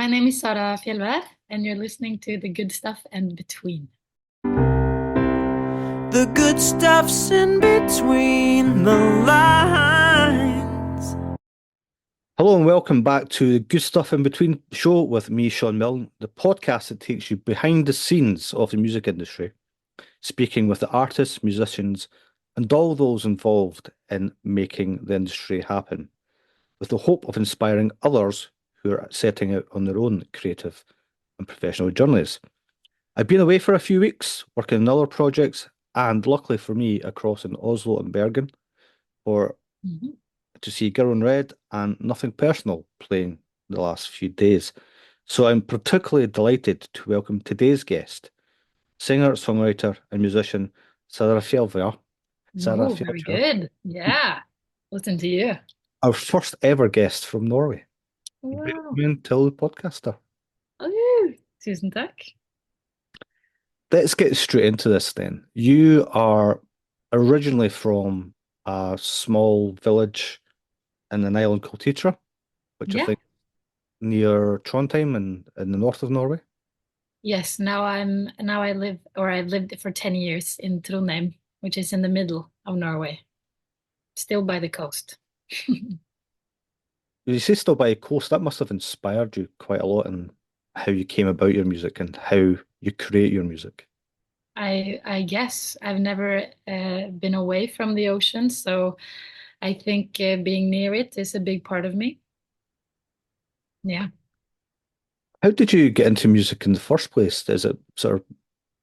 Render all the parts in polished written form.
My name is Sara Fjeldvær, and you're listening to The Good Stuff and Between. The good stuff's in between the lines. Hello and welcome back to the Good Stuff in Between show with me, Sean Milne, the podcast that takes you behind the scenes of the music industry, speaking with the artists, musicians, and all those involved in making the industry happen, with the hope of inspiring others who are setting out on their own creative and professional journeys. I've been away for a few weeks, working on other projects, and luckily for me, across in Oslo and Bergen, for to see Girl in Red and Nothing Personal playing the last few days. So I'm particularly delighted to welcome today's guest, singer, songwriter, and musician Sara Fjeldvær. Sara Oh, very Fjeldvær, good. Yeah. Listen to you. our first ever guest from Norway. Wow. Velkommen til podcaster. Oh, tusen takk. Let's get straight into this then. You are originally from a small village in an island called Hitra, which I Yeah. think near Trondheim in the north of Norway. Yes, I've lived for 10 years in Trondheim, which is in the middle of Norway, still by the coast. You say still by the coast, that must have inspired you quite a lot in how you came about your music and how you create your music. I guess I've never been away from the ocean, so I think being near it is a big part of me. Yeah. How did you get into music in the first place? Is it sort of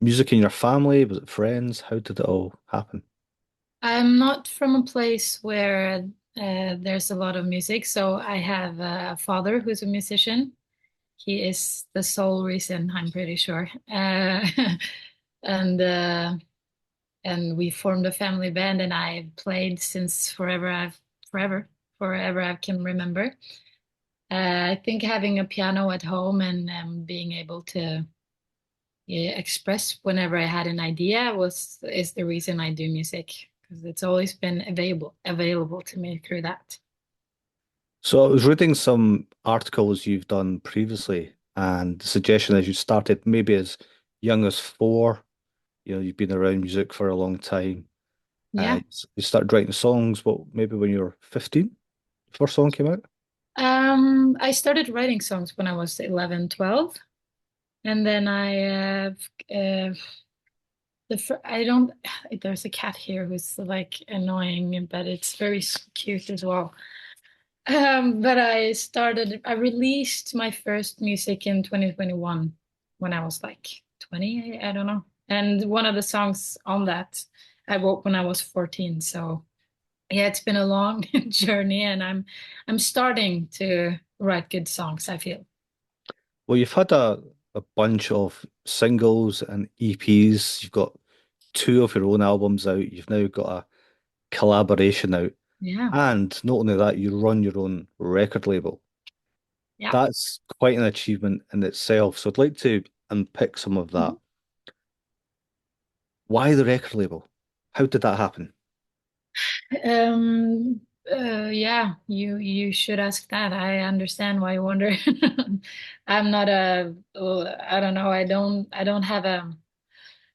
music in your family? Was it friends? How did it all happen? I'm not from a place where there's a lot of music, so I have a father who's a musician. He is the sole reason, I'm pretty sure. And uh, and we formed a family band, and I've played since forever I can remember. I think having a piano at home and being able to express whenever I had an idea is the reason I do music because it's always been available to me through that. So I was reading some articles you've done previously, and the suggestion is you started maybe as young as 4. You know, you've been around music for a long time. Yeah. You started writing songs, what, maybe when you were 15? The first song came out? I started writing songs when I was 11, 12, and then I don't there's a cat here who's like annoying, but it's very cute as well. But I released my first music in 2021 when I was like 20, I don't know. And one of the songs on that I wrote when I was 14. So yeah, it's been a long journey and I'm starting to write good songs, I feel. Well, you've had a bunch of singles and EPs. You've got 2 of your own albums out. You've now got a collaboration out. Yeah. And not only that, you run your own record label. Yeah. That's quite an achievement in itself. So I'd like to unpick some of that. Why the record label? How did that happen? Yeah, you should ask that. I understand why you wonder. I'm not I don't know. I don't have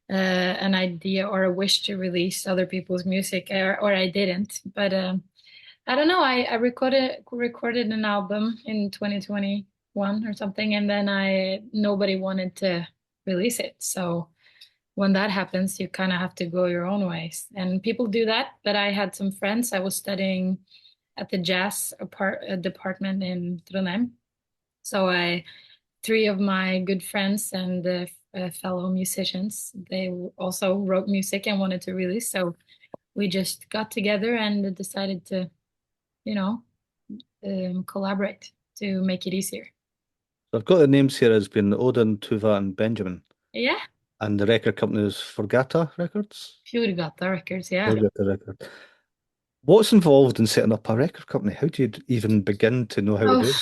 an idea or a wish to release other people's music, or I didn't. But I don't know. I recorded an album in 2021 or something, and then I nobody wanted to release it. So when that happens, you kind of have to go your own ways. And people do that. But I had some friends. I was studying at the department in Trondheim. So three of my good friends and fellow musicians, they also wrote music and wanted to release. So we just got together and decided to, you know, collaborate to make it easier. So I've got the names here as being Odin, Tuva, and Benjamin. Yeah, And the record company is Forgata Records? Fjordgata Records. Yeah. Forgata Record. What's involved in setting up a record company? How do you even begin to know how to Oh, do it?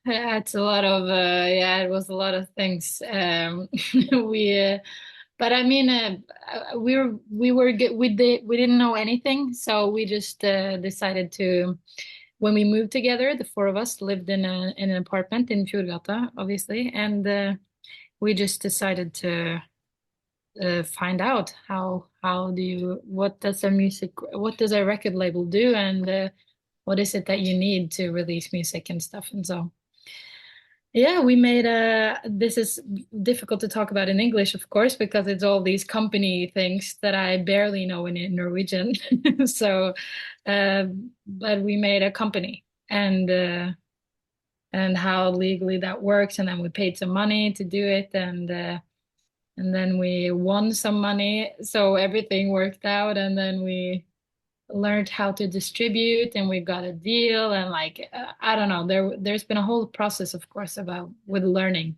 yeah, it's a lot of yeah, it was a lot of things. We but I mean we were good. We didn't know anything, so we just decided to when we moved together, the four of us lived in an apartment in Fjordgata, obviously, and we just decided to find out how do you what does a record label do, and what is it that you need to release music and stuff. And so yeah, we made a this is difficult to talk about in English, of course, because it's all these company things that I barely know in Norwegian. So uh, but we made a company, and how legally that works, and then we paid some money to do it, and then we won some money, so everything worked out, and then we learned how to distribute, and we got a deal, and like I don't know, there's been a whole process, of course, about with learning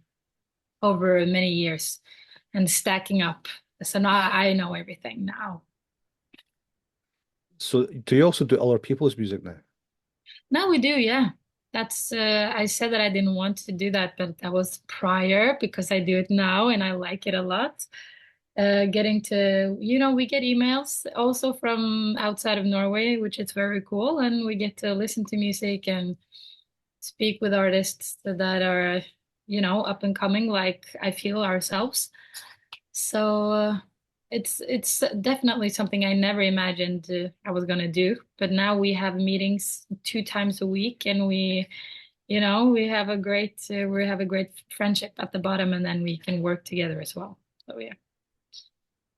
over many years and stacking up. So now I know everything now. So do you also do other people's music now? Now we do, yeah. That's I said that I didn't want to do that, but that was prior because I do it now and I like it a lot. Getting to, we get emails also from outside of Norway, which is very cool, and we get to listen to music and speak with artists that are, up and coming, like I feel ourselves. So it's definitely something I never imagined I was gonna do. But now we have meetings 2 times a week, and we have a great friendship at the bottom, and then we can work together as well. So yeah.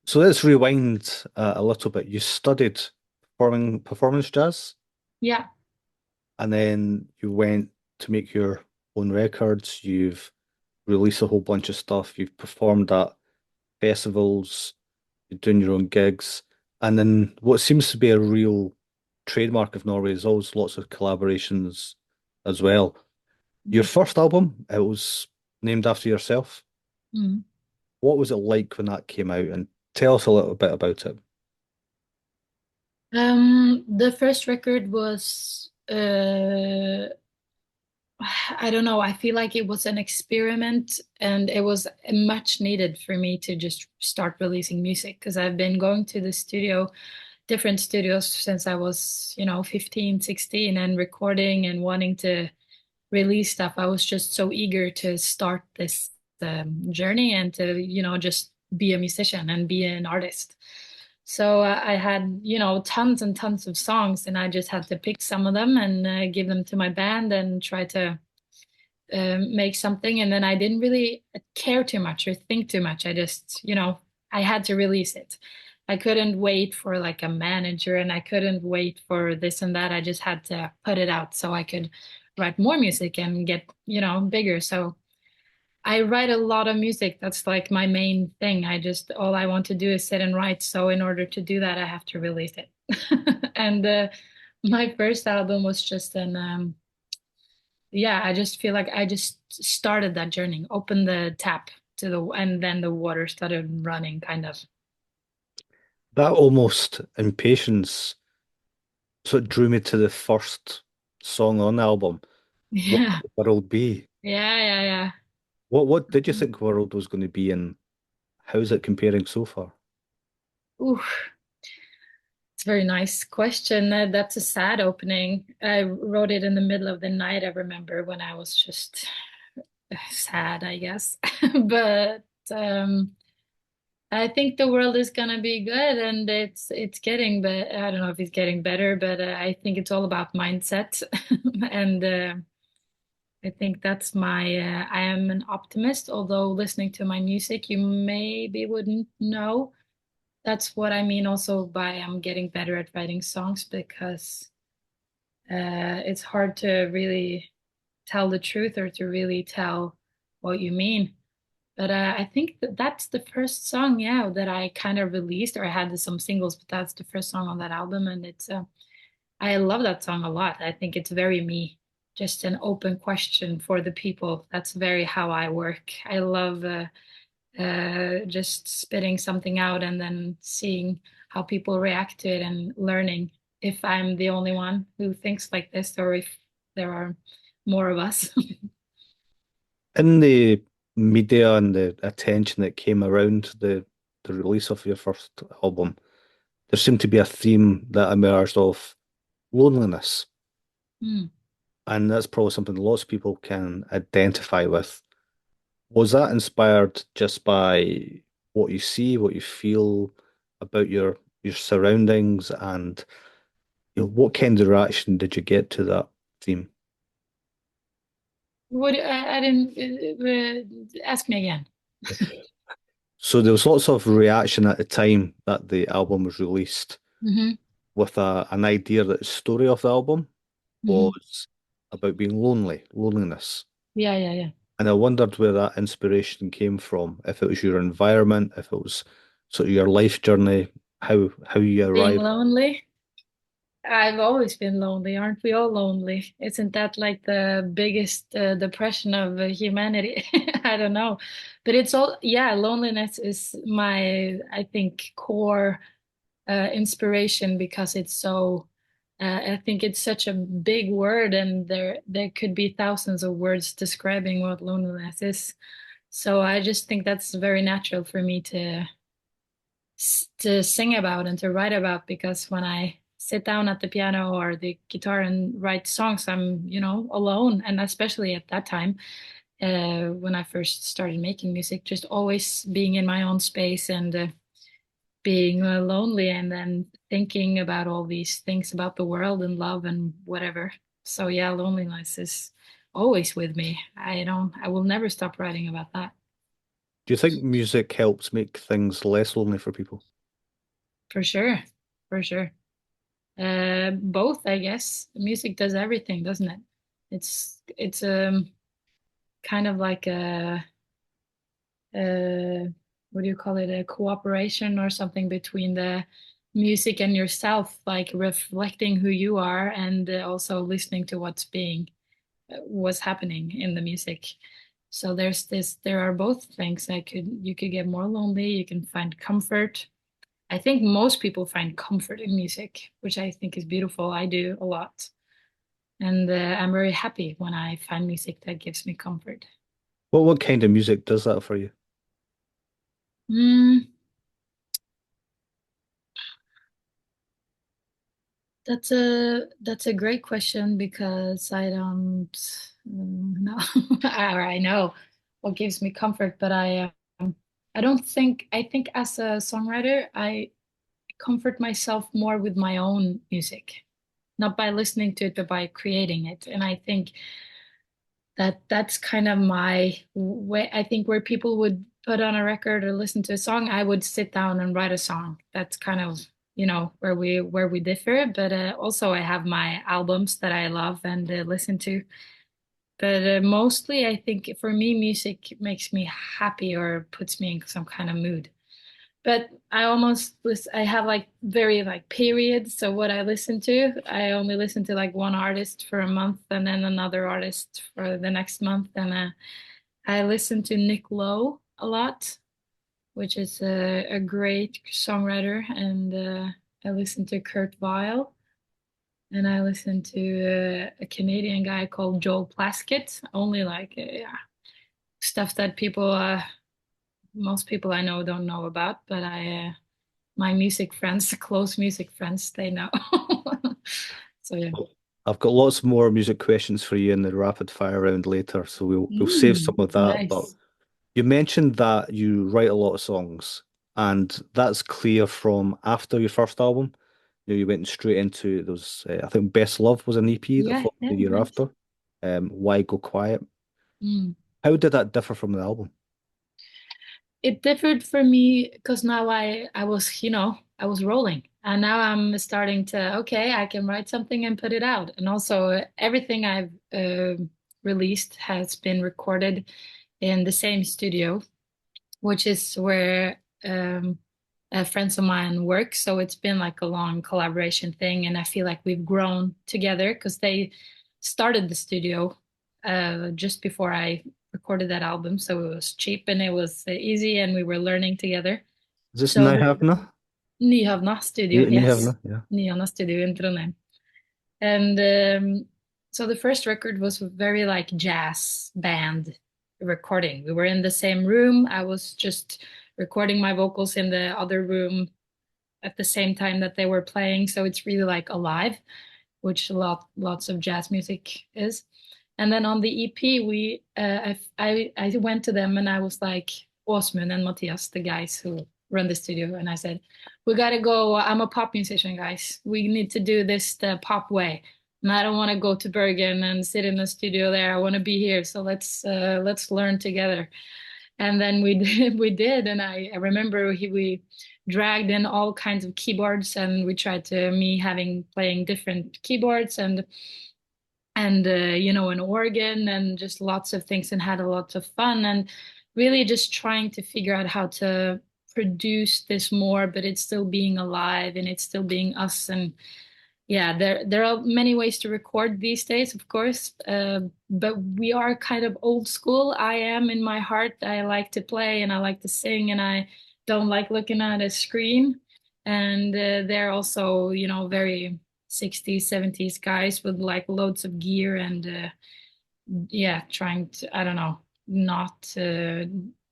So let's rewind a little bit. You studied performance jazz, Yeah. and then you went to make your own records. You've released a whole bunch of stuff. You've performed at festivals. You're doing your own gigs. And then what seems to be a real trademark of Norway is always lots of collaborations as well. Your first album, it was named after yourself. Mhm. What was it like when that came out? And tell us a little bit about it. The first record was I don't know, I feel like it was an experiment, and it was much needed for me to just start releasing music because I've been going to the studio, different studios since I was, 15, 16, and recording and wanting to release stuff. I was just so eager to start this journey and to, just be a musician and be an artist. So I had, tons and tons of songs, and I just had to pick some of them and give them to my band and try to make something. And then I didn't really care too much or think too much. I just, I had to release it. I couldn't wait for like a manager, and I couldn't wait for this and that. I just had to put it out so I could write more music and get, bigger. So I write a lot of music. That's like my main thing. All I want to do is sit and write. So in order to do that, I have to release it. And my first album was just yeah, I just feel like I just started that journey, opened the tap and then the water started running, kind of. That almost impatience sort of drew me to the first song on the album. What Yeah, would the world be? yeah, yeah, yeah. What did you think World was going to be, and how's it comparing so far? Ooh, it's a very nice question. That's a sad opening. I wrote it in the middle of the night, I remember, when I was just sad, I guess. But I think the world is gonna be good, and it's getting, but I don't know if it's getting better, but I think it's all about mindset. And I think that's I am an optimist, although listening to my music, you maybe wouldn't know. That's what I mean also by I'm getting better at writing songs, because it's hard to really tell the truth or to really tell what you mean. But I think that's the first song, yeah, that I kind of released, or I had some singles, but that's the first song on that album, and I love that song a lot. I think it's very me, just an open question for the people. That's very how I work. I love just spitting something out and then seeing how people react to it and learning if I'm the only one who thinks like this or if there are more of us. In the media and the attention that came around the release of your first album, there seemed to be a theme that emerged of loneliness. Mm. And that's probably something lots of people can identify with. Was that inspired just by what you see, what you feel about your surroundings, and what kind of reaction did you get to that theme? What I didn't ask me again. So there was lots of reaction at the time that the album was released Hmm. with an idea that the story of the album Hmm. was about being lonely, loneliness. Yeah, yeah, yeah. And I wondered where that inspiration came from, if it was your environment, if it was sort of your life journey, how you Being arrived. lonely. I've always been lonely. Aren't we all lonely? Isn't that like the biggest depression of humanity? I don't know. But it's all, yeah, loneliness is my, I think, core inspiration because it's so, I think it's such a big word and there could be thousands of words describing what loneliness is. So I just think that's very natural for me to sing about and to write about because when I sit down at the piano or the guitar and write songs, I'm, alone. And especially at that time, when I first started making music, just always being in my own space and being lonely and then thinking about all these things about the world and love and whatever. So yeah, loneliness is always with me. I will never stop writing about that. Do you think music helps make things less lonely for people? For sure. For sure. Both, I guess. Music does everything, doesn't it? It's kind of like a what do you call it? A cooperation or something between the music and yourself, like reflecting who you are and also listening to what's happening in the music. So there are both things. You could get more lonely, you can find comfort. I think most people find comfort in music, which I think is beautiful. I do a lot. And I'm very happy when I find music that gives me comfort. What kind of music does that for you? Mm, that's a great question because I don't know. Or I know what gives me comfort, but I don't think I think as a songwriter I comfort myself more with my own music, not by listening to it, but by creating it. And I think that's kind of my way. I think where people would put on a record or listen to a song, I would sit down and write a song. That's kind of, where we differ. But also I have my albums that I love and listen to. But mostly I think for me, music makes me happy or puts me in some kind of mood. But I have like very like periods. So what I listen to, I only listen to like one artist for a month and then another artist for the next month. And I listen to Nick Lowe a lot, which is a great songwriter. And I listen to Kurt Weill. And I listen to a Canadian guy called Joel Plaskett. Only like yeah, stuff that most people I know don't know about, but my music friends, close music friends, they know. So yeah. I've got lots more music questions for you in the rapid fire round later, so we'll save some of that. But Nice. you mentioned that you write a lot of songs, and that's clear from after your first album. You went straight into those. I think Best Love was an EP that Yeah, followed yeah, the year nice. after. Why Go Quiet? Mm. How did that differ from the album? It differed for me because now I was rolling, and now I'm starting to okay, I can write something and put it out. And also everything I've released has been recorded in the same studio, which is where friends of mine work. So it's been like a long collaboration thing, and I feel like we've grown together because they started the studio just before I recorded that album, so it was cheap and it was easy, and we were learning together. Is this So Nyhavna? Nyhavna Studio, yes, Nyhavna, yeah. Nyhavna Studio in Trondheim, and so the first record was very like jazz band recording. We were in the same room. I was just recording my vocals in the other room at the same time that they were playing. So it's really like alive, which lots of jazz music is. And then on the EP, I went to them and I was like, Åsmund and Matthias, the guys who run the studio, and I said, we gotta go. I'm a pop musician, guys. We need to do this the pop way. And I don't want to go to Bergen and sit in the studio there. I want to be here. So let's learn together. And then we did, and I remember we dragged in all kinds of keyboards, and we tried to me having playing different keyboards and an organ and just lots of things, and had a lot of fun, and really just trying to figure out how to produce this more, but it's still being alive and it's still being us. And yeah, there are many ways to record these days, of course, but we are kind of old school. I am in my heart. I like to play and I like to sing, and I don't like looking at a screen. And they're also, very 60s, 70s guys with like loads of gear and yeah, trying to, I don't know, not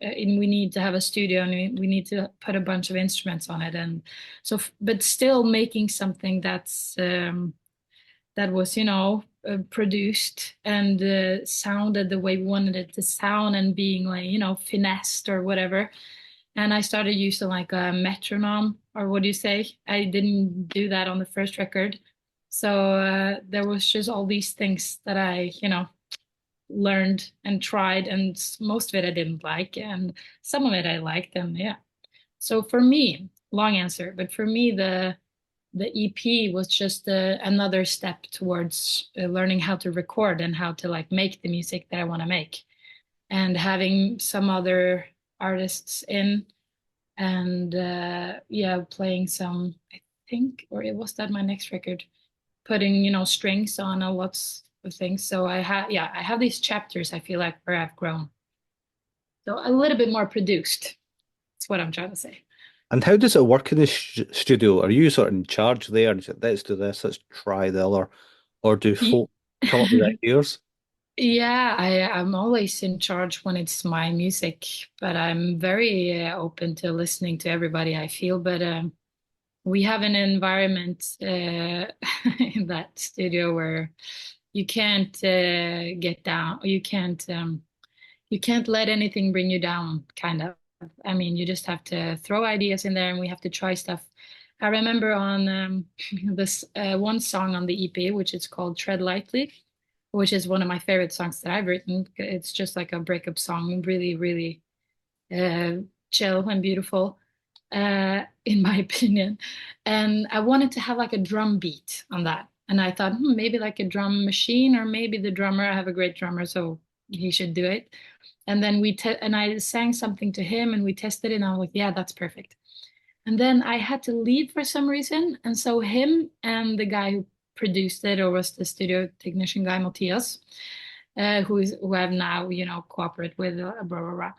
and we need to have a studio, and we need to put a bunch of instruments on it, and so but still making something that was produced and sounded the way we wanted it to sound, and being like finessed or whatever. And I started using like a metronome, or what do you say? I didn't do that on the first record. So there was just all these things that I learned and tried, and most of it I didn't like, and some of it I liked. And yeah, so for me, long answer, but for me, the EP was just another step towards learning how to record and how to like make the music that I want to make, and having some other artists in, and yeah, playing some, I think, or it was that my next record, putting strings on a lots of things. So I have these chapters, I feel like, where I've grown, so a little bit more produced. That's what I'm trying to say. And how does it work in the studio? Are you sort of in charge there and say, let's do this, let's try the other, or do Ye- folk come up with ideas? Yeah, I'm always in charge when it's my music, but I'm very open to listening to everybody, I feel. But we have an environment in that studio where you can't get down, you can't let anything bring you down, kind of. I mean, you just have to throw ideas in there, and we have to try stuff. I remember on this one song on the EP, which is called Tread Lightly, which is one of my favorite songs that I've written. It's just like a breakup song, really, really uh, chill and beautiful, in my opinion. And I wanted to have like a drum beat on that. And I thought, maybe like a drum machine, or maybe the drummer. I have a great drummer, so he should do it. And then and I sang something to him, and we tested it, and I was like, yeah, that's perfect. And then I had to leave for some reason, and so him and the guy who produced it, or was the studio technician guy, Matthias, who I've now cooperate with, blah blah blah.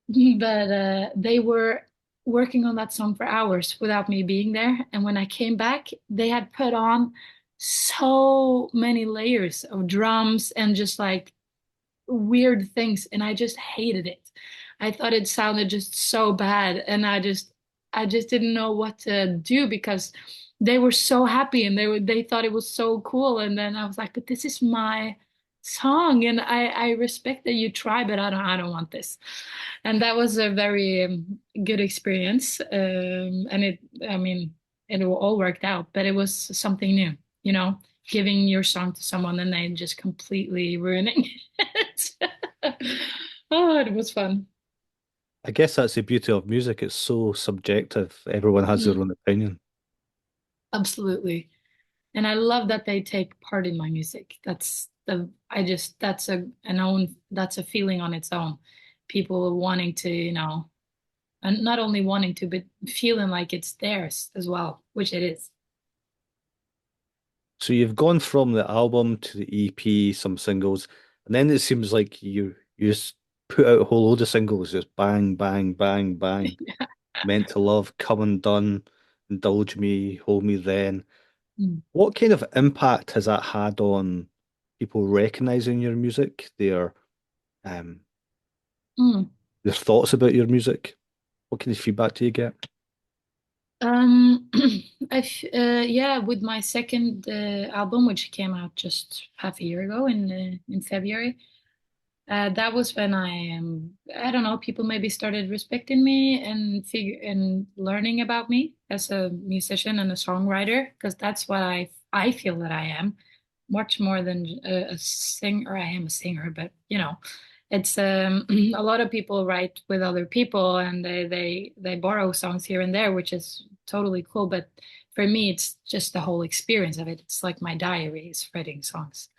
But they were working on that song for hours without me being there. And when I came back, they had put on so many layers of drums and just like weird things, and I just hated it. I thought it sounded just so bad, and I just didn't know what to do, because they were so happy, and they thought it was so cool. And then I was like, but this is my song, and I respect that you try, but I don't want this. And that was a very good experience. And I mean, it all worked out, but it was something new, giving your song to someone and they just completely ruining it. Oh, it was fun. I guess that's the beauty of music. It's so subjective. Everyone has their Mm, own opinion. absolutely. And I love that they take part in my music. That's a feeling on its own. People wanting to, and not only wanting to, but feeling like it's theirs as well, which it is. So you've gone from the album to the EP, some singles, and then it seems like you just put out a whole load of singles, just bang, bang, bang, bang. Meant to Love, Come Undone, Indulge Me, Hold Me Then. Mm. What kind of impact has that had on people recognizing your music, um Mm. their thoughts about your music? What kind of feedback do you get? Um, yeah, with my second album, which came out just half a year ago in February. That was when I don't know, people maybe started respecting me and learning about me as a musician and a songwriter, because that's what I feel that I am, much more than a singer. I am a singer, but it's a lot of people write with other people and they borrow songs here and there, which is totally cool. But for me, it's just the whole experience of it. It's like my diary is writing songs.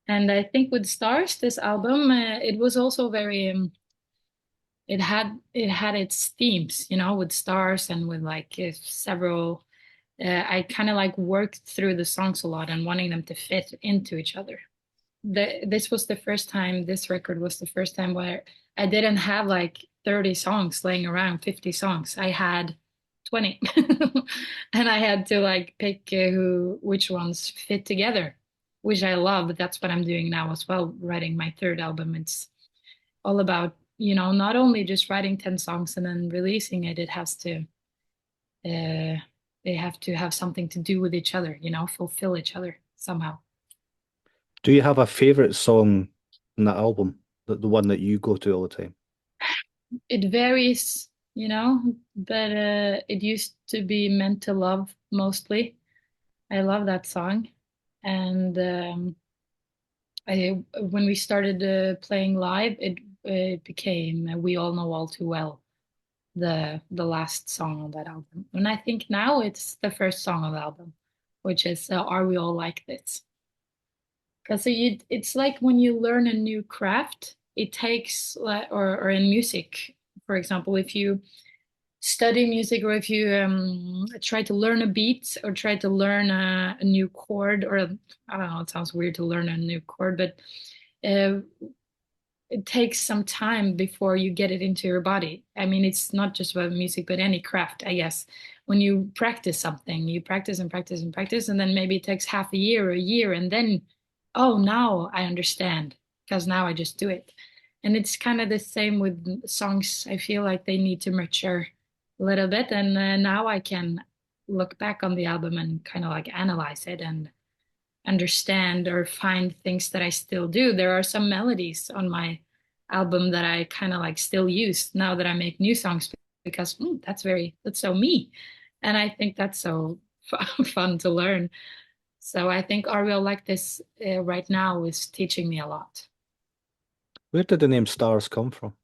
And I think with Stars, this album, it was also very it had its themes, with stars and with like several. I kind of like worked through the songs a lot and wanting them to fit into each other. This was the first time. This record was the first time where I didn't have like 30 songs laying around, 50 songs. I had 20, and I had to like pick which ones fit together, which I love. That's what I'm doing now as well, writing my third album. It's all about, not only just writing 10 songs and then releasing it. It has to, they have to have something to do with each other, fulfill each other somehow. Do you have a favorite song in that album? The one that you go to all the time? It varies, but it used to be Meant to Love mostly. I love that song. And when we started playing live, it became We All Know All Too Well, the last song on that album. And I think now it's the first song on the album, which is Are We All Like This? Because it's like when you learn a new craft, it takes, or in music, for example, if you study music, or if you try to learn a beat or try to learn a new chord, or I don't know, it sounds weird to learn a new chord, but uh, it takes some time before you get it into your body. I mean, it's not just about music, but any craft, I guess. When you practice something, you practice and practice and practice, and then maybe it takes half a year, and then, oh, now I understand, because now I just do it. And it's kind of the same with songs. I feel like they need to mature a little bit, and now I can look back on the album and kind of like analyze it and understand or find things that I still do. There are some melodies on my album that I kind of like still use now that I make new songs, because that's so me. And I think that's so fun to learn. So I think Ariel like this right now is teaching me a lot. Where did the name Stars come from?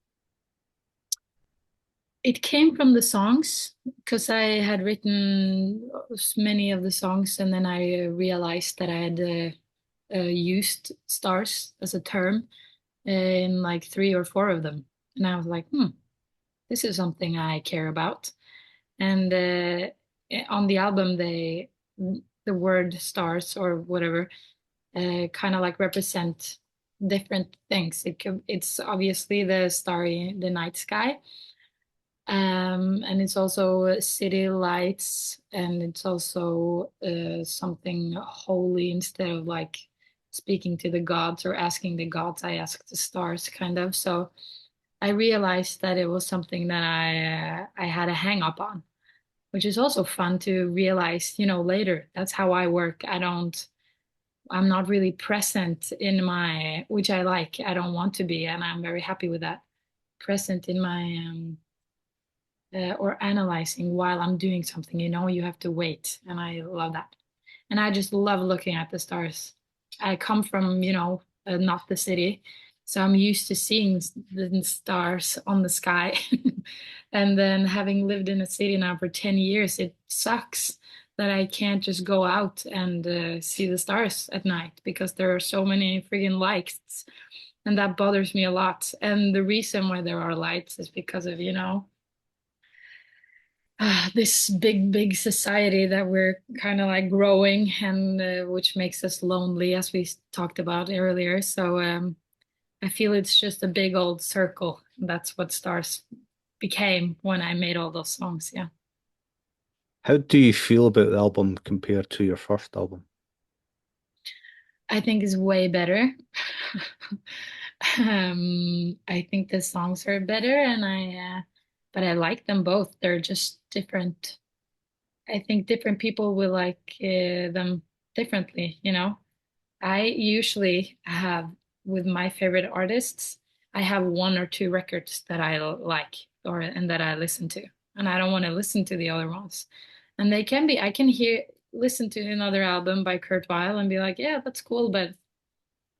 It came from the songs, because I had written many of the songs, and then I realized that I had used stars as a term in like three or four of them. And I was like, this is something I care about. And on the album, the word stars or whatever kind of like represent different things. It's obviously the night sky. And it's also city lights, and it's also something holy. Instead of like speaking to the gods or asking the gods, I ask the stars, kind of. So I realized that it was something that I had a hang up on, which is also fun to realize, later. That's how I work. I'm not really present in my, which I like. I don't want to be, and I'm very happy with that. Present in my or analyzing while I'm doing something. You have to wait, and I love that. And I just love looking at the stars. I come from, not the city, so I'm used to seeing the stars on the sky. And then having lived in a city now for 10 years, it sucks that I can't just go out and see the stars at night, because there are so many friggin' lights. And that bothers me a lot. And the reason why there are lights is because of, this big society that we're kind of like growing, and which makes us lonely, as we talked about earlier. So I feel it's just a big old circle. That's what Stars became when I made all those songs. Yeah, How do you feel about the album compared to your first album? I think it's way better. I think the songs are better, and but I like them both. They're just different. I think different people will like them differently, you know. I usually have with my favorite artists, I have one or two records that I like or and that I listen to, and I don't want to listen to the other ones. And they can be, I can listen to another album by Kurt Weill and be like, yeah, that's cool, but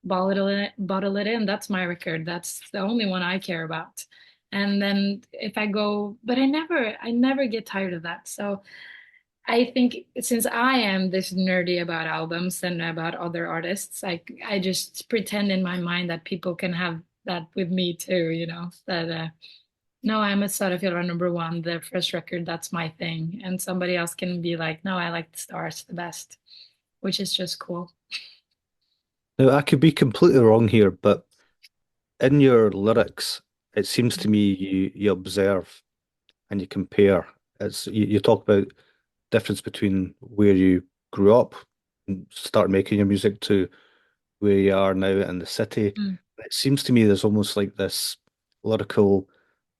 bottle it in. That's my record. That's the only one I care about. And then if I go, but I never get tired of that. So I think since I am this nerdy about albums and about other artists, I just pretend in my mind that people can have that with me too, you know, that no, I'm a Sara Fjeldvær number one, the first record, that's my thing. And somebody else can be like, no, I like the stars the best, which is just cool. Now, I could be completely wrong here, but in your lyrics, it seems to me you observe and you compare. You talk about difference between where you grew up and start making your music to where you are now in the city. Mm. It seems to me there's almost like this lyrical,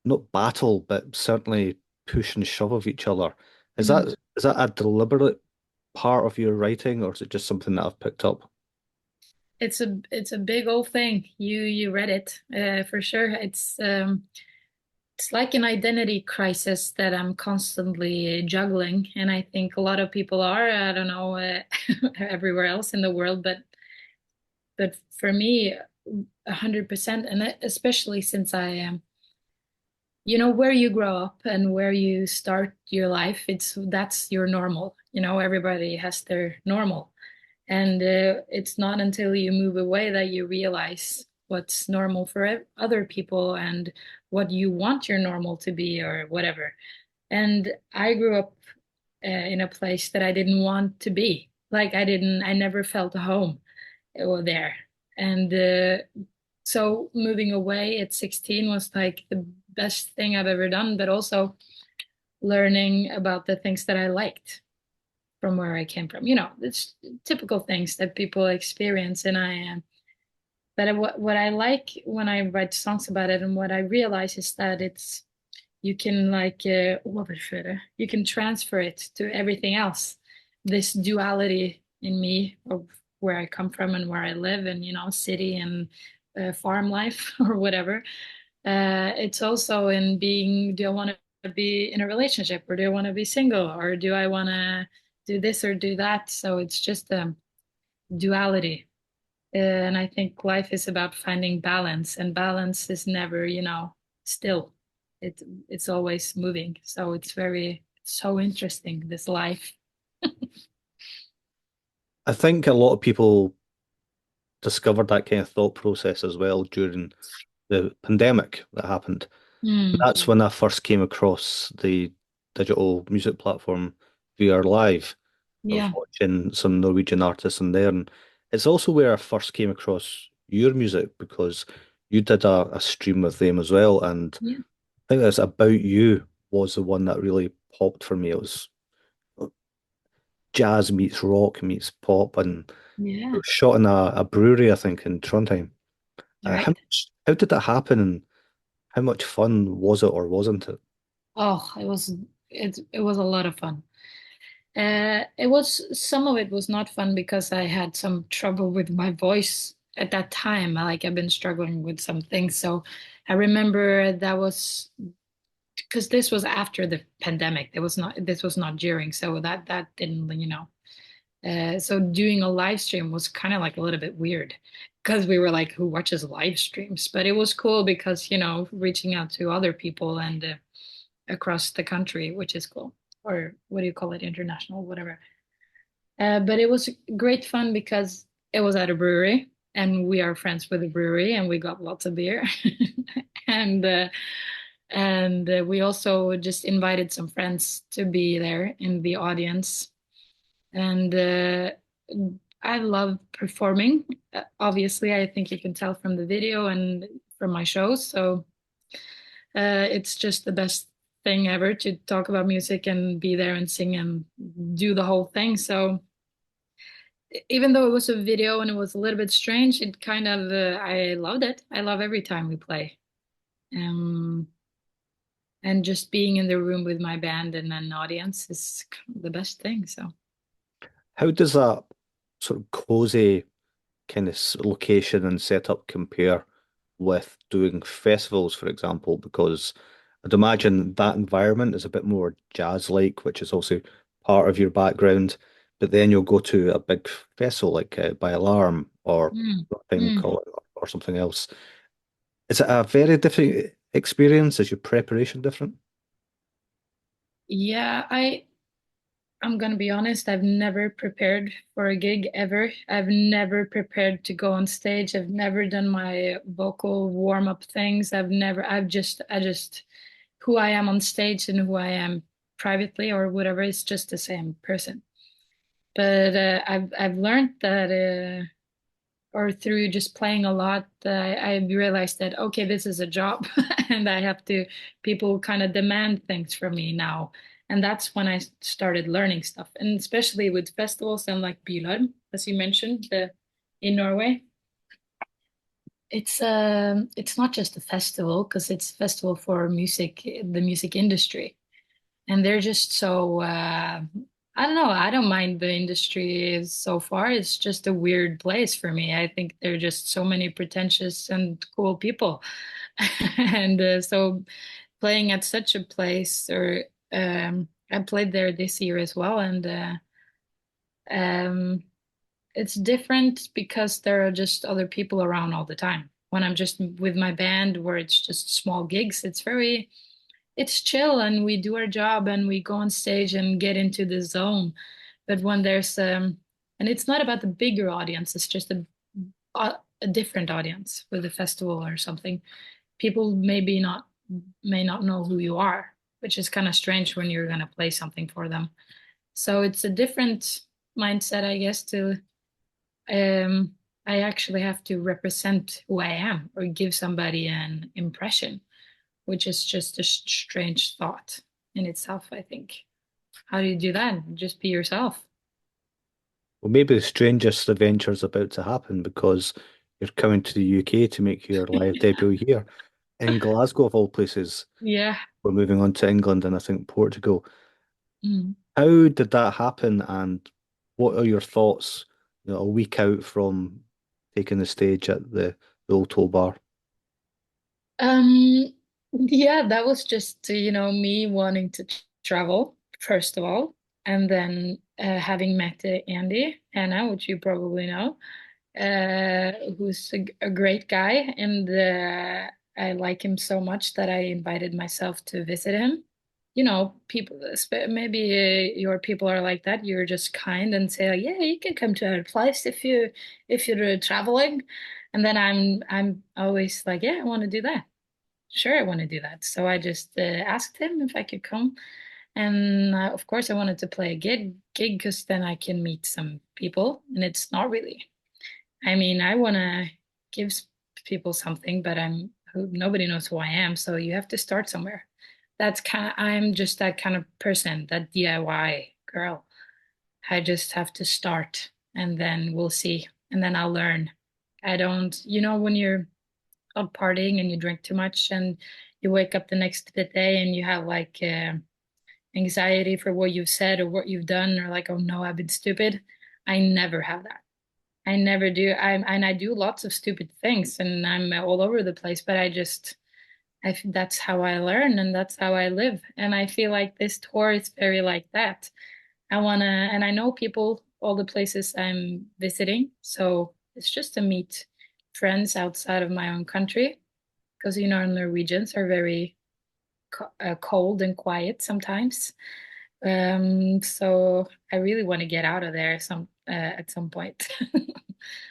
not battle, but certainly push and shove of each other. Mm. Is that a deliberate part of your writing, or is it just something that I've picked up? It's a big old thing. You read it for sure. It's like an identity crisis that I'm constantly juggling, and I think a lot of people are. I don't know everywhere else in the world, but for me, 100%, and especially since I am, you know, where you grow up and where you start your life, that's your normal. You know, everybody has their normal. And it's not until you move away that you realize what's normal for other people and what you want your normal to be or whatever. And I grew up in a place that I didn't want to be. Like I never felt home there. And so moving away at 16 was like the best thing I've ever done, but also learning about the things that I liked from where I came from. You know, it's typical things that people experience, and but what I like when I write songs about it, and what I realize is that it's you can like you can transfer it to everything else. This duality in me of where I come from and where I live, and you know, city and farm life or whatever. It's also in being, do I want to be in a relationship or do I want to be single or do I want to do this or do that? So it's just a duality. And I think life is about finding balance, and balance is never, you know, still. It's always moving. So it's so interesting, this life. I think a lot of people discovered that kind of thought process as well during the pandemic that happened. Mm, That's when I first came across the digital music platform VR Live. I was yeah, watching some Norwegian artists in there, and it's also where I first came across your music because you did a stream with them as well, and yeah, I think that's About You was the one that really popped for me. It was jazz meets rock meets pop, and it yeah, was shot in a brewery, I think, in Trondheim. right. How did that happen, and how much fun was it or wasn't it? Oh, it was a lot of fun. It was some of it was not fun because I had some trouble with my voice at that time. Like I've been struggling with some things. So I remember that was because this was after the pandemic. This was not during. So that didn't, you know. So doing a live stream was kind of like a little bit weird because we were like, who watches live streams? But it was cool because, you know, reaching out to other people and across the country, which is cool. Or what do you call it? International, whatever. But it was great fun because it was at a brewery and we are friends with the brewery and we got lots of beer. and we also just invited some friends to be there in the audience. And I love performing. Obviously, I think you can tell from the video and from my shows. So it's just the best thing ever to talk about music and be there and sing and do the whole thing. So even though it was a video and it was a little bit strange, it kind of I loved it. I love every time we play. Um, And just being in the room with my band and an audience is the best thing. So, How does that sort of cozy kind of location and setup compare with doing festivals, for example? Because I'd imagine that environment is a bit more jazz-like, which is also part of your background. But then you'll go to a big festival like by Alarm or mm, thing mm. call or something else. Is it a very different experience? Is your preparation different? Yeah, I'm gonna be honest, I've never prepared for a gig ever. I've never prepared to go on stage. I've never done my vocal warm-up things. I just, who I am on stage and who I am privately or whatever is just the same person. But I've learned that, or through just playing a lot, I realized that, okay, this is a job and I have to, people kind of demand things from me now. And that's when I started learning stuff. And especially with festivals and like Bylarm, as you mentioned, in Norway. It's not just a festival because it's a festival for music, the music industry. And they're just so I don't know, I don't mind the industry so far. It's just a weird place for me. I think there are just so many pretentious and cool people. And so playing at such a place, or I played there this year as well, and um it's different because there are just other people around all the time. When I'm just with my band where it's just small gigs, it's chill and we do our job and we go on stage and get into the zone. But when there's and it's not about the bigger audience, it's just a different audience with a festival or something. People may not know who you are, which is kind of strange when you're going to play something for them. So it's a different mindset, I guess, to I actually have to represent who I am or give somebody an impression, which is just a strange thought in itself, I think. How do you do that? Just be yourself. Well, maybe the strangest adventure is about to happen because you're coming to the UK to make your live debut here in Glasgow, of all places. Yeah. We're moving on to England and I think Portugal. Mm. How did that happen, and what are your thoughts, a week out from taking the stage at the Old Toll Bar? Um, yeah, that was just, me wanting to travel, first of all, and then having met Andy Hanna, which you probably know, who's a great guy, and I like him so much that I invited myself to visit him. People, maybe your people are like that. You're just kind and say, like, yeah, you can come to our place if you're traveling. And then I'm always like, yeah, I want to do that. Sure, I want to do that. So I just asked him if I could come. And of course, I wanted to play a gig because then I can meet some people. And it's not really. I mean, I want to give people something, but nobody knows who I am. So you have to start somewhere. I'm just that kind of person, that DIY girl. I just have to start and then we'll see. And then I'll learn. I don't, when you're out partying and you drink too much and you wake up the next day and you have like anxiety for what you've said or what you've done, or like, oh no, I've been stupid. I never have that. I never do. I do lots of stupid things and I'm all over the place, but that's how I learn and that's how I live. And I feel like this tour is very like that. And I know people, all the places I'm visiting. So it's just to meet friends outside of my own country because, Norwegians are very cold and quiet sometimes. So I really want to get out of there at some point.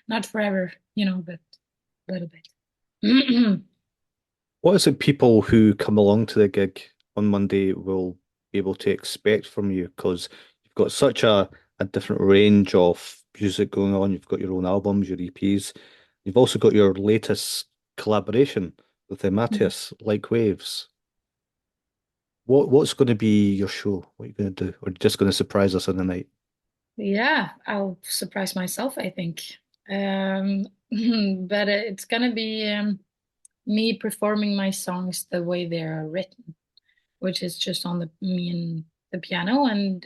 Not forever, but a little bit. What is it people who come along to the gig on Monday will be able to expect from you? Because you've got such a different range of music going on. You've got your own albums, your EPs. You've also got your latest collaboration with the Matthias, Like Waves. What's going to be your show? What are you going to do? Or just going to surprise us on the night? Yeah, I'll surprise myself, I think. Um, but it's gonna be me performing my songs the way they are written. which is just on the me and the piano. And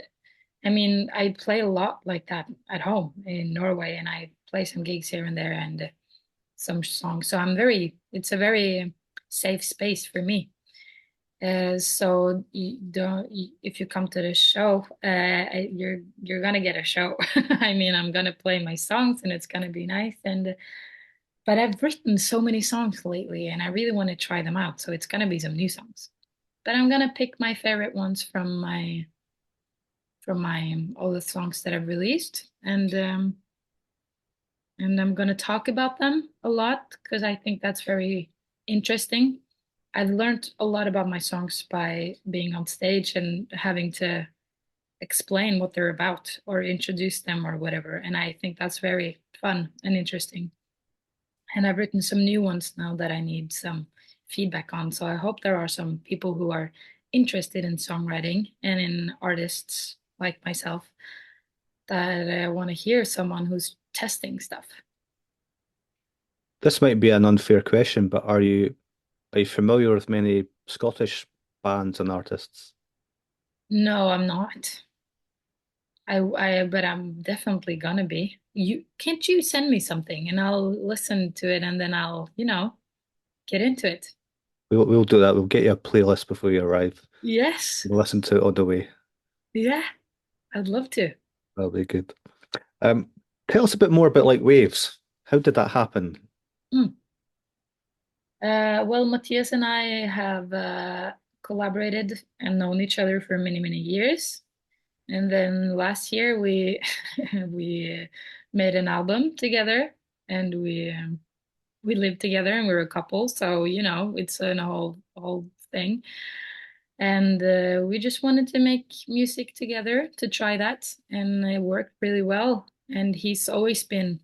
I mean, I play a lot like that at home in Norway, and I play some gigs here and there and some songs. So it's a very safe space for me. So you don't, if you come to the show, you're gonna get a show. I mean, I'm gonna play my songs and it's gonna be nice. And but I've written so many songs lately, and I really want to try them out. So it's gonna be some new songs. But I'm gonna pick my favorite ones from my all the songs that I've released, and I'm gonna talk about them a lot because I think that's very interesting. I've learned a lot about my songs by being on stage and having to explain what they're about or introduce them or whatever. And I think that's very fun and interesting. And I've written some new ones now that I need some feedback on. So I hope there are some people who are interested in songwriting and in artists like myself that want to hear someone who's testing stuff. This might be an unfair question, but are you familiar with many Scottish bands and artists? No, I'm not. But I'm definitely gonna be. Can't you send me something and I'll listen to it and then I'll, get into it. We'll do that. We'll get you a playlist before you arrive. Yes. We'll listen to it on the way. Yeah, I'd love to. That'll be good. Um, Tell us a bit more about like Waves. How did that happen? Mm. Well, Matthias and I have collaborated and known each other for many, many years. And then last year we we made an album together, and we lived together and we were a couple. So, it's a whole thing. And we just wanted to make music together to try that, and it worked really well. And he's always been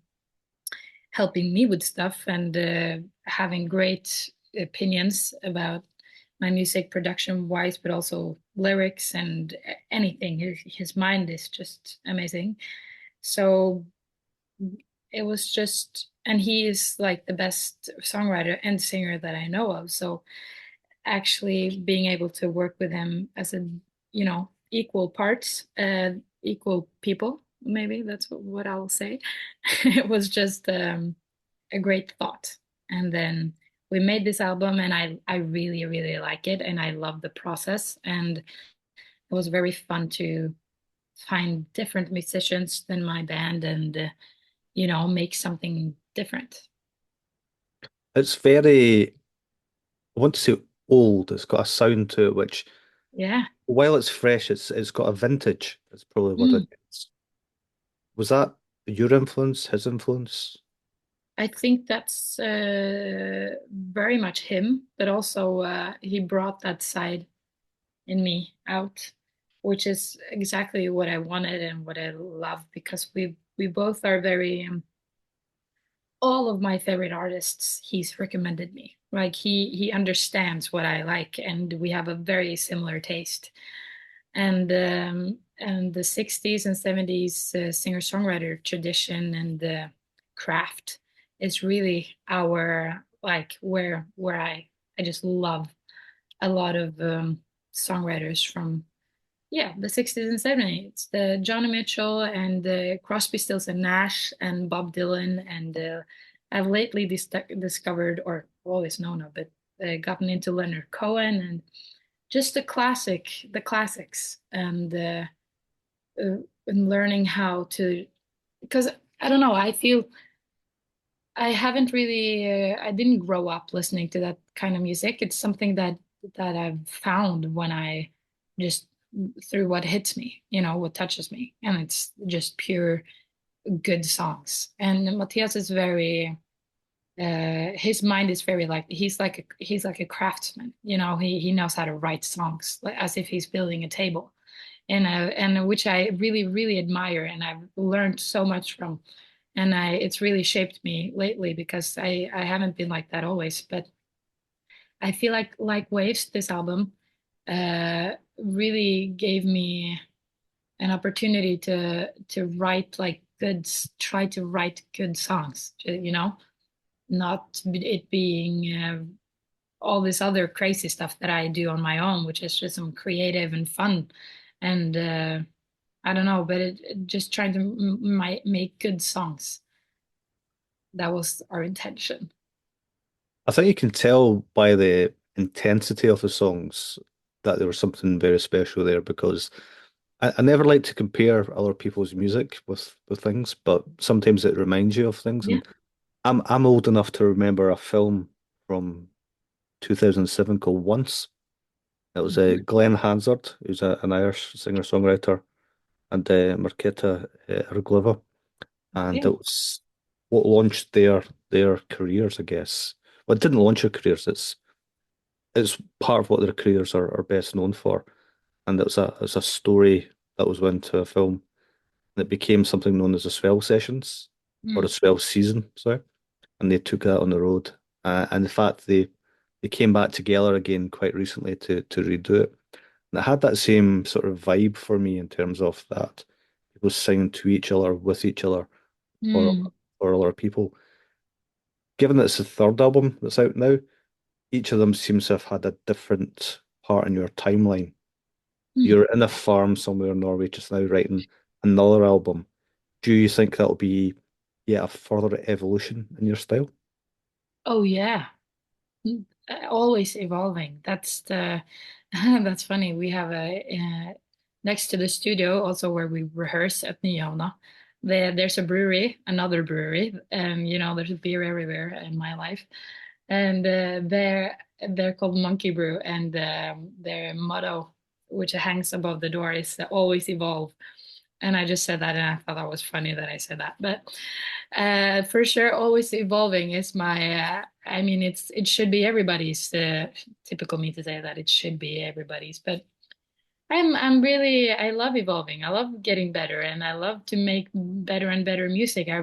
helping me with stuff and having great opinions about my music production wise, but also lyrics and anything. His mind is just amazing. So it was just, and he is like the best songwriter and singer that I know of. So actually being able to work with him as a, equal parts, equal people, maybe that's what I'll say. It was just a great thought. And then we made this album, and I really, really like it, and I love the process. And it was very fun to find different musicians than my band and, make something different. It's very, I want to say old. It's got a sound to it, which Yeah. while it's fresh, it's got a vintage. That's probably what it Mm. is. Was that your influence, his influence? I think that's very much him, but also he brought that side in me out, which is exactly what I wanted and what I love because we both are very all of my favorite artists he's recommended me. Like he understands what I like, and we have a very similar taste. And the 60s and 70s singer-songwriter tradition and the craft is really our like where I just love a lot of songwriters from the 60s and 70s. The Johnny Mitchell and Crosby, Stills and Nash and Bob Dylan, and I've lately discovered or always known of it, gotten into Leonard Cohen and just the classics, and learning how to, because I don't know, I feel I haven't really, I didn't grow up listening to that kind of music. It's something that I've found when I just through what hits me, what touches me, and it's just pure good songs. And Matthias is very, his mind is very like he's like a craftsman. He knows how to write songs like, as if he's building a table, and which I really really admire, and I've learned so much from. And it's really shaped me lately because I haven't been like that always. But I feel like Waves, this album, really gave me an opportunity to write like try to write good songs. Not it being all this other crazy stuff that I do on my own, which is just some creative and fun. And I don't know, but just trying to make good songs. That was our intention. I think you can tell by the intensity of the songs that there was something very special there because I never like to compare other people's music with things, but sometimes it reminds you of things. Yeah. And I'm old enough to remember a film from 2007 called Once. It was Mhm. Glenn Hansard, who's an Irish singer-songwriter, and Marketa Irglova, and it Okay. was what launched their careers, I guess. Well, it didn't launch their careers. It's part of what their careers are best known for, and it's a story that was went to a film, and it became something known as the Swell Sessions or the Mm. Swell Season, sorry, and they took that on the road. And in fact, they came back together again quite recently to redo it. And it had that same sort of vibe for me in terms of that people singing to each other, with each other, or Mm. or other people. Given that it's the third album that's out now, each of them seems to have had a different part in your timeline. Mm. You're in a farm somewhere in Norway just now writing another album. Do you think that'll be yet a further evolution in your style? Oh yeah. Always evolving. That's the that's funny. We have next to the studio, also where we rehearse at Nyhavna, there's a brewery, another brewery, and there's beer everywhere in my life, and they're called Monkey Brew, and their motto, which hangs above the door, is always evolve. And I just said that, and I thought that was funny that I said that. But for sure, always evolving is my. I mean, it should be everybody's. Typical me to say that it should be everybody's, but I'm really I love evolving. I love getting better, and I love to make better and better music. I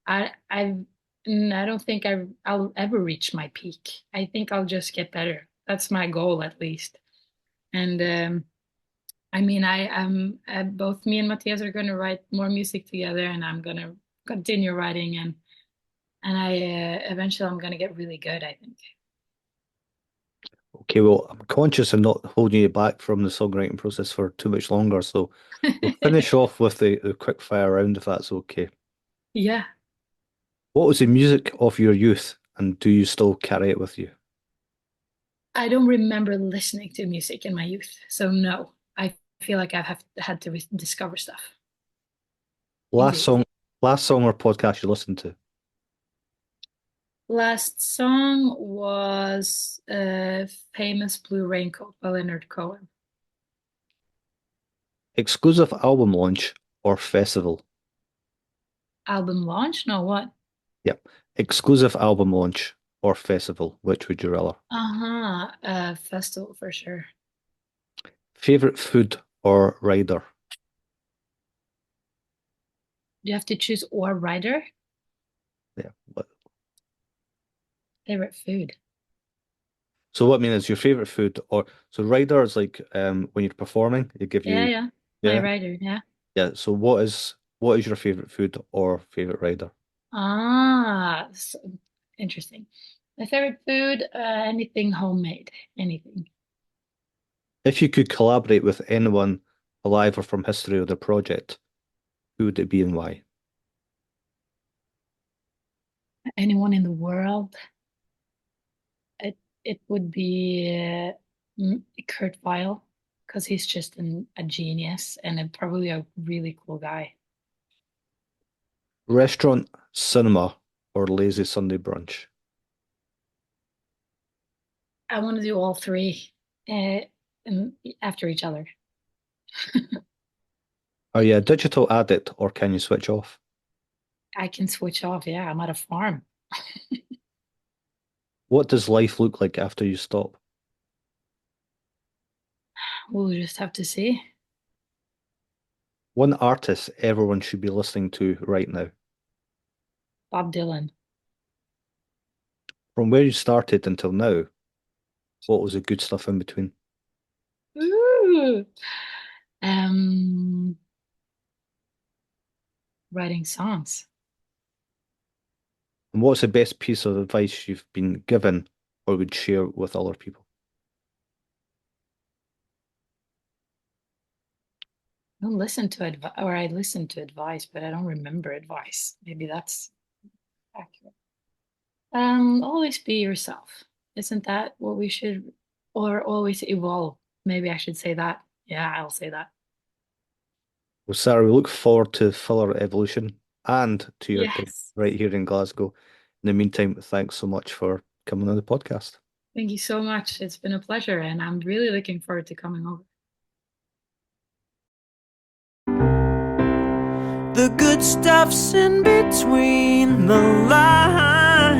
don't think I'll ever reach my peak. I think I'll just get better. That's my goal at least. And I mean, both me and Matthias are going to write more music together, and I'm going to continue writing, and I eventually I'm going to get really good, I think. Okay, well, I'm conscious of not holding you back from the songwriting process for too much longer, so we'll finish off with the quick fire round if that's okay. Yeah, What was the music of your youth, and do you still carry it with you? I don't remember listening to music in my youth, so no, I feel like I've had to discover stuff. Last You? song, last song or podcast you listened to? Last song was Famous Blue Raincoat by Leonard Cohen. Exclusive album launch or festival? Album launch? No, what? Yep. Exclusive album launch or festival, which would you rather? Uh-huh, festival for sure. Favorite food or rider? You have to choose or writer. Yeah. Favorite food. So what I mean is your favorite food or so rider is like when you're performing, they give Yeah, you yeah. My yeah, writer, yeah. yeah. So what is your favorite food or favorite rider? Ah, so interesting. My favorite food, anything homemade, anything. If you could collaborate with anyone alive or from history or their project, who would it be and why? Anyone in the world, it would be Kurt Weill, because he's just a genius and probably a really cool guy. Restaurant, cinema, or lazy Sunday brunch? I want to do all three, uh, and after each other. Are you a digital addict or can you switch off? I can switch off. Yeah, I'm at a farm. What does life look like after you stop? We'll just have to see. One artist everyone should be listening to right now. Bob Dylan. From where you started until now, what was the good stuff in between? Ooh. Um, Writing songs. And what's the best piece of advice you've been given or would share with other people? I don't listen to advice, or I listen to advice, but I don't remember advice. Maybe that's accurate. Always be yourself. Isn't that what we should, or always evolve? Maybe I should say that. Yeah, I'll say that. Well, Sarah, we look forward to fuller evolution and to your time Yes. right here in Glasgow. In the meantime, thanks so much for coming on the podcast. Thank you so much. It's been a pleasure, and I'm really looking forward to coming over. The good stuff's in between the lines.